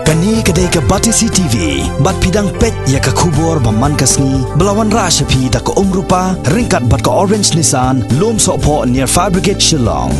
Kani kedai ke Batisi TV, bat pidang pet ya ke kubur baman kasni, belawan rasyapi tak ke rupa, ringkat bat ke Orange Nissan, lom sokpo near Fire Brigade Shillong.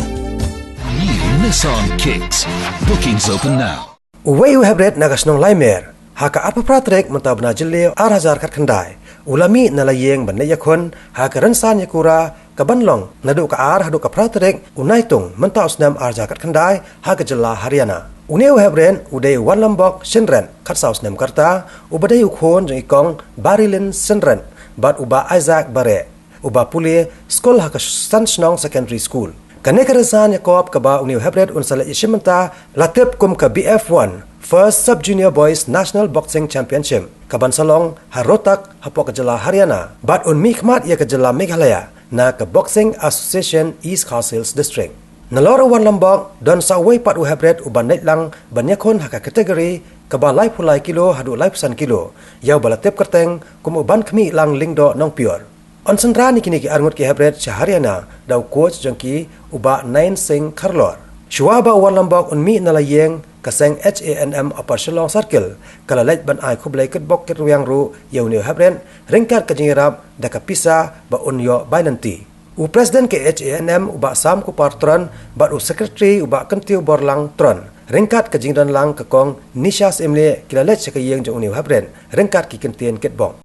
New Nissan Kicks. Bookings open now. Uway hybrid nagasnong Limer, haka apa pratrek mentab na jelio arhazar kat kendai. Ulami nalayeng banayakon haka rensan yakura kabanlong nadu ka hadu ka pratrek unaitung mentaus nam arja kat kendai haka jela Haryana. Uneu hebren udai wan lambok senren kat saus nam karta ubadai ukhon jeng ikong barilin senren bat uba Isaac bare uba puli skol haka Sansnong Secondary School. Kane keresan Yakob kaba uneu hebren unsala ishimenta latip kum ka BF1 First Sub Junior Boys National Boxing Championship kaban salong harotak hapo kejela Haryana bat un mikmat ya kejela Meghalaya na ke Boxing Association East Coast Hills District. Nalora wan lambok don sawai pat uhebret uban net lang banyakon haka kategori kaba lai pulai kilo hadu lai pesan kilo yau balatip kerteng kum uban kemi lang lingdo nong pior. On sentra ni kini ki arngut ki hebret Haryana dau coach jengki uba Nain Singh Kharlor. Shuaba wan lambok unmi nalayeng kaseng HANM Upper Shillong Circle kala lej ban ai kublai ket bok ket ruyang ru yau ni hebren ringkat kajingirap daka pisa ba unyo bainanti. U Presiden ke HANM uba Sam Kupartron bat u Secretary uba Kentiu Borlang Tron ringkat ke jingdan lang ke kong Nisha Simle kilalet sekayeng jong uniu habren ringkat ki kentien ketbong.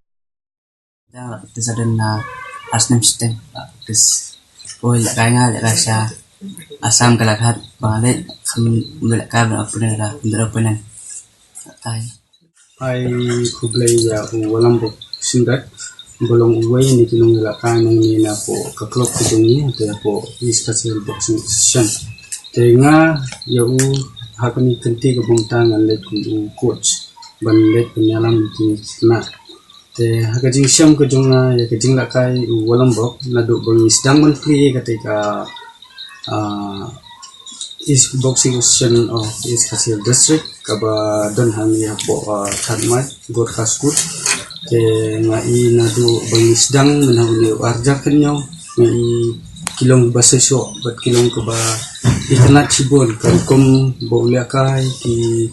Da desadan na asnem stem kes oi la kaya la rasa asam kalakhat balet kham melakab apne ra ndropenan tai ai kublai ya walambo sindat bolong uway ni kinong lakan ng nina po kaklop ko dungi te po East Coast Hills Boxing Association te nga yau hakan ni kenti ka bungtang an let ku coach ban let penyalam ti na te hakajing syam ko junga ya kajing lakai walambok na do bang isdang man pli ketika East Boxing Association of East Coast Hills District kaba don hangi po khatmat gorkha school ke ngai nadu bangisdang menahuni arja kenyo ngai kilong baseso bat kilong ke ba ikanat cibon kalkom boleh kai ki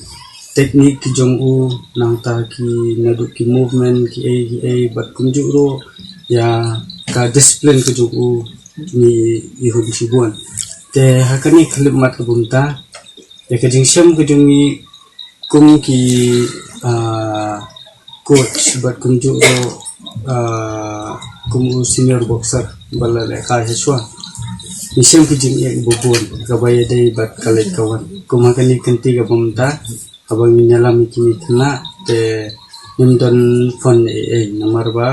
teknik ki jong u nang ta ki nadu ki movement ki a bat kunjuk ro ya ka discipline ke jong u ni ihudi cibon te hakani khlimat ke bunta ya ke jingsam ke jong ni kum ki coach bat kunjuk ro kumu senior boxer bala le ka heswa nisem kijing ek bobon gabaya dai bat kalet kawan kumakani kenti ga bomta abang nyalam kini kena te nimdon phone nomor ba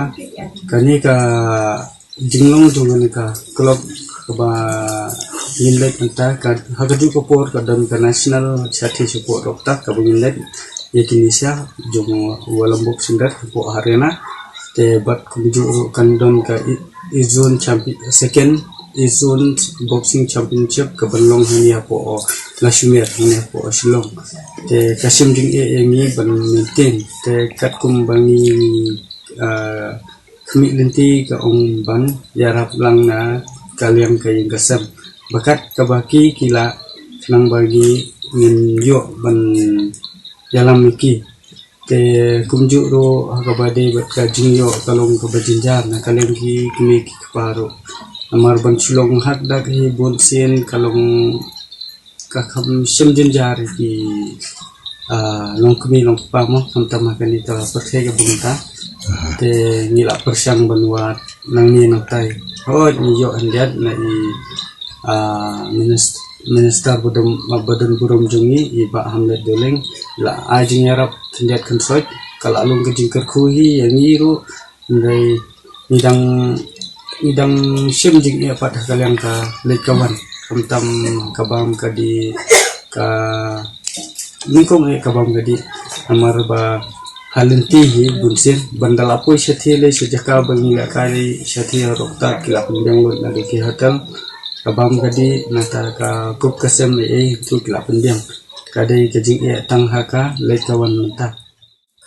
kani ka jinglong jongan ka club ba inlet anta ka hagaju ko por ka dan ka national sathi support rokta ka inlet Indonesia jong walambok sindat po Haryana te bat kunju kandon ka izon champion second izon boxing championship ka banlong hani po Lashmer hani po Shillong te kasim jing emi ban maintain te kat kum bangi kemi lenti ka ong ban yarap lang na kaliam kay gasam bakat kabaki kila nang bagi ngin yo ban dalam miki te kumjuk ro hakabade bat kajing yo kalong ke bajinjar na kalian ki kemiki keparo amar ban Shillong hak dak hi bonsen kalong kakam semjenjar ki long kemi long pamo tamtama kan ita percaya bunta te ngila persang banwat nang ni notai ho ni yo andiat na i Minister badan burom jungi iba Hamlet Doleng la ajing yarap tindiat konsoi kala alung kejing kerkuhi yang iru ndai idang sim jing ya patah kalian ka lekawan kamtam kabam kadi ka nikom kabam kadi amar ba halentihi bunsin bandal apoi sathile sejaka bangi kali sathi rokta kila pendang na di hotel kabam kadi nata ka kup kasem tu kila pendiam kadai kejing tang haka lekawan menta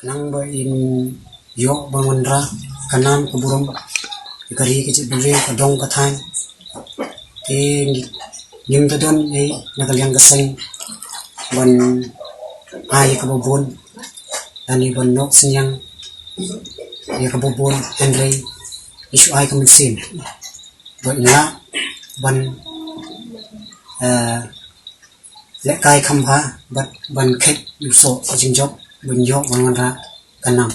nang ba in yo bangandra kanan keburum ikari kecil beri kadong katang nim tadon nakaliang kaseng ban ai kabubun tani ban nok senyang ya kabubun Henry isu ai kamensin ban la ban le kai khamha ban khet yuso jingjok ban yok ban ra kanam